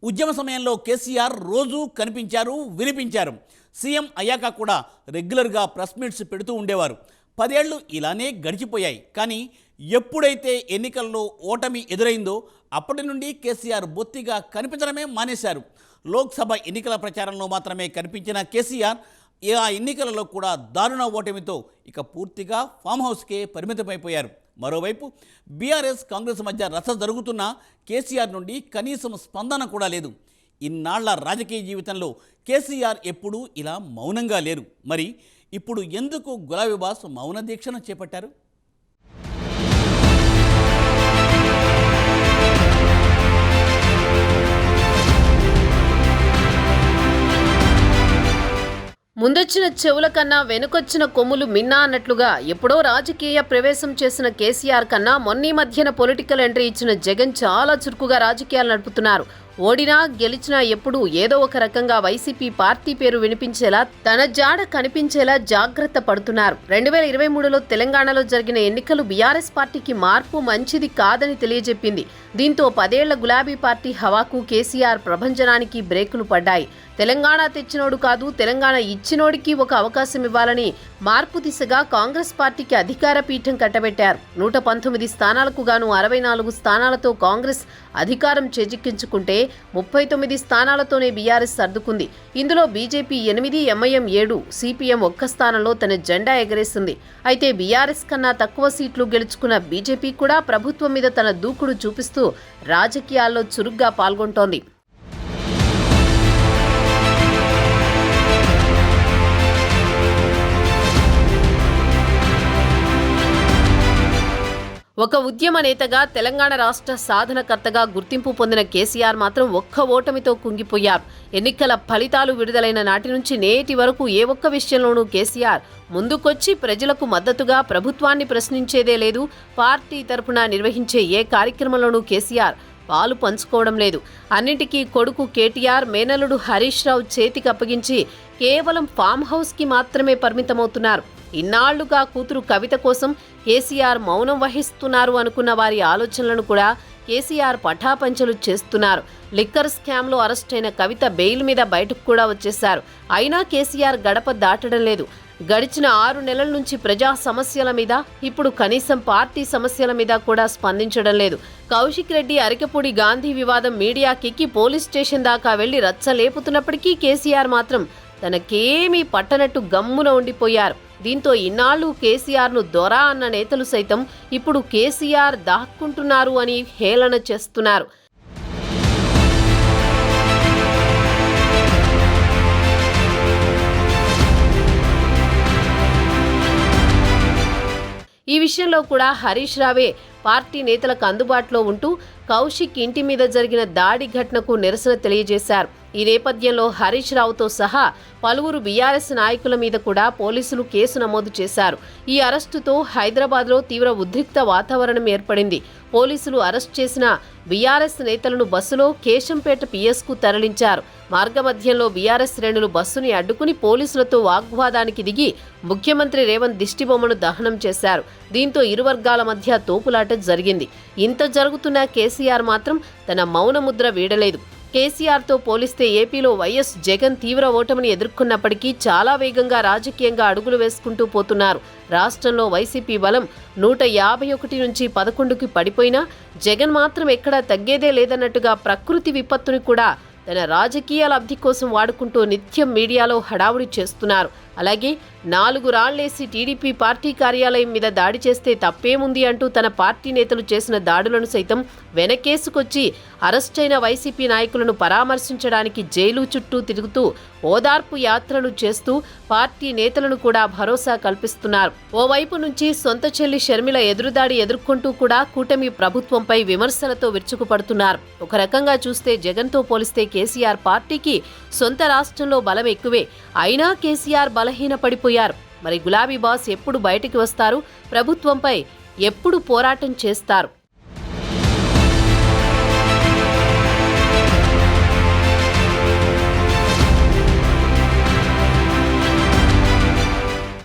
ఉద్యమ సమయంలో కేసీఆర్ రోజు కనిపించారు, వినిపించారు. సీఎం అయ్యాక కూడా రెగ్యులర్గా ప్రెస్ మీట్స్ పెడుతూ ఉండేవారు. 10 ఏళ్ళు ఇలానే గడిచిపోయాయి. కానీ ఎప్పుడైతే ఎన్నికల్లో ఓటమి ఎదురైందో అప్పటి నుండి కేసీఆర్ బొత్తిగా కనిపించడమే మానేశారు. లోక్సభ ఎన్నికల ప్రచారంలో మాత్రమే కనిపించిన కేసీఆర్ ఆ ఎన్నికలలో కూడా దారుణ ఓటమితో ఇక పూర్తిగా ఫామ్ హౌస్కే పరిమితమైపోయారు. మరోవైపు బీఆర్ఎస్ కాంగ్రెస్ మధ్య రచ్చ జరుగుతున్న కేసీఆర్ నుండి కనీసం స్పందన కూడా లేదు. ఇన్నాళ్ల రాజకీయ జీవితంలో కేసీఆర్ ఎప్పుడూ ఇలా మౌనంగా లేరు. మరి ఇప్పుడు ఎందుకు గులాబీ బాస్ మౌన దీక్షను చేపట్టారు? ముందొచ్చిన చెవుల కన్నా వెనుకొచ్చిన కొమ్ములు మిన్నా అన్నట్లుగా ఎప్పుడో రాజకీయ ప్రవేశం చేసిన కేసీఆర్ కన్నా మొన్నీ మధ్యన పొలిటికల్ ఎంట్రీ ఇచ్చిన జగన్ చాలా చురుకుగా రాజకీయాలు నడుపుతున్నారు. ఓడినా గెలిచినా ఎప్పుడూ ఏదో ఒక రకంగా వైసీపీ పార్టీ పేరు వినిపించేలా, తన జాడ కనిపించేలా జాగ్రత్త పడుతున్నారు. 2023లో తెలంగాణలో జరిగిన ఎన్నికలు బీఆర్ఎస్ పార్టీకి మార్పు మంచిది కాదని తెలియజెప్పింది. దీంతో 10 ఏళ్ల గులాబీ పార్టీ హవాకు కేసీఆర్ ప్రభంజనానికి బ్రేకులు పడ్డాయి. తెలంగాణ తెచ్చినోడు కాదు, తెలంగాణ ఇచ్చినోడికి ఒక అవకాశం ఇవ్వాలని మార్పు దిశగా కాంగ్రెస్ పార్టీకి అధికార పీఠం కట్టబెట్టారు. 119 స్థానాలకు గాను 64 స్థానాలతో కాంగ్రెస్ అధికారం చేజిక్కించుకుంటే 39 స్థానాలతోనే బీఆర్ఎస్ సర్దుకుంది. ఇందులో బీజేపీ 8, ఎంఐఎం 7, సిపిఎం 1 స్థానంలో తన జెండా ఎగరేసింది. అయితే బీఆర్ఎస్ కన్నా తక్కువ సీట్లు గెలుచుకున్న బీజేపీ కూడా ప్రభుత్వం మీద తన దూకుడు చూపిస్తూ రాజకీయాల్లో చురుగ్గా పాల్గొంటోంది. ఒక ఉద్యమ నేతగా, తెలంగాణ రాష్ట్ర సాధనకర్తగా గుర్తింపు పొందిన కేసీఆర్ మాత్రం ఒక్క ఓటమితో కుంగిపోయారు. ఎన్నికల ఫలితాలు విడుదలైన నాటి నుంచి నేటి వరకు ఏ ఒక్క విషయంలోనూ కేసీఆర్ ముందుకొచ్చి ప్రజలకు మద్దతుగా ప్రభుత్వాన్ని ప్రశ్నించేదే లేదు. పార్టీ తరపున నిర్వహించే ఏ కార్యక్రమంలోనూ కేసీఆర్ పాలు పంచుకోవడం లేదు. అన్నింటికీ కొడుకు కేటీఆర్, మేనలుడు హరీష్ రావు చేతికి అప్పగించి కేవలం ఫామ్ హౌస్కి మాత్రమే పరిమితమవుతున్నారు. ఇన్నాళ్లుగా కూతురు కవిత కోసం కేసీఆర్ మౌనం వహిస్తున్నారు అనుకున్న వారి ఆలోచనలను కూడా కేసీఆర్ పటాపంచలు చేస్తున్నారు. లిక్కర్ స్కామ్లో అరెస్టైన కవిత బెయిల్ మీద బయటకు కూడా వచ్చేశారు. అయినా కేసీఆర్ గడప దాటడం లేదు. గడిచిన 6 నెలల నుంచి ప్రజా సమస్యల మీద, ఇప్పుడు కనీసం పార్టీ సమస్యల మీద కూడా స్పందించడం లేదు. కౌశిక్ రెడ్డి అరికపూడి గాంధీ వివాదం మీడియాకెక్కి పోలీస్ స్టేషన్ దాకా వెళ్లి రచ్చ లేపుతున్నప్పటికీ కేసీఆర్ మాత్రం తనకేమీ పట్టనట్టు గమ్మున ఉండిపోయారు. దీంతో ఇన్నాళ్లు కేసీఆర్ను దొర అన్న నేతలు సైతం ఇప్పుడు కేసీఆర్ దాక్కుంటున్నారు అని హేళన చేస్తున్నారు. ఈ విషయంలో కూడా హరీష్ రావే పార్టీ నేతలకు అందుబాటులో ఉంటూ కౌశిక్ ఇంటి మీద జరిగిన దాడి ఘటనకు నిరసన తెలియజేశారు. ఈ నేపథ్యంలో హరీష్ రావుతో సహా పలువురు బీఆర్ఎస్ నాయకుల మీద కూడా పోలీసులు కేసు నమోదు చేశారు. ఈ అరెస్టుతో హైదరాబాద్లో తీవ్ర ఉద్రిక్త వాతావరణం ఏర్పడింది. పోలీసులు అరెస్ట్ చేసిన బీఆర్ఎస్ నేతలను బస్సులో కేశంపేట పిఎస్కు తరలించారు. మార్గమధ్యంలో బీఆర్ఎస్ శ్రేణులు బస్సుని అడ్డుకుని పోలీసులతో వాగ్వాదానికి దిగి ముఖ్యమంత్రి రేవంత్ దిష్టిబొమ్మను దహనం చేశారు. దీంతో ఇరు వర్గాల మధ్య తోపులాట జరిగింది. ఇంత జరుగుతున్న కేసీఆర్ మాత్రం తన మౌన ముద్ర వీడలేదు. కేసీఆర్తో పోలిస్తే ఏపీలో వైఎస్ జగన్ తీవ్ర ఓటమిని ఎదుర్కొన్నప్పటికీ చాలా వేగంగా రాజకీయంగా అడుగులు వేసుకుంటూ పోతున్నారు. రాష్ట్రంలో వైసీపీ బలం 151 నుంచి 11కి పడిపోయినా జగన్ మాత్రం ఎక్కడా తగ్గేదే లేదన్నట్టుగా ప్రకృతి విపత్తుని కూడా తన రాజకీయ లబ్ధి కోసం వాడుకుంటూ నిత్యం మీడియాలో హడావుడి చేస్తున్నారు. అలాగే 4 రాళ్లేసి టీడీపీ పార్టీ కార్యాలయం మీద దాడి చేస్తే తప్పేముంది అంటూ తన పార్టీ నేతలు చేసిన దాడులను సైతం వెనకేసుకొచ్చి అరెస్టైన వైసీపీ నాయకులను పరామర్శించడానికి జైలు చుట్టూ తిరుగుతూ ఓదార్పు యాత్రలు చేస్తూ పార్టీ నేతలను కూడా భరోసా కల్పిస్తున్నారు. ఓవైపు నుంచి సొంత చెల్లి షర్మిల ఎదురుదాడి ఎదుర్కొంటూ కూడా కూటమి ప్రభుత్వంపై విమర్శలతో విరుచుకుపడుతున్నారు. ఒక రకంగా చూస్తే జగన్తో పోలిస్తే కేసీఆర్ పార్టీకి సొంత రాష్ట్రంలో బలం ఎక్కువే. అయినా కేసీఆర్ బలహీన పడిపోయారు. మరి గులాబీ బాస్ ఎప్పుడు బయటికి వస్తారు? ప్రభుత్వంపై ఎప్పుడు పోరాటం చేస్తారు?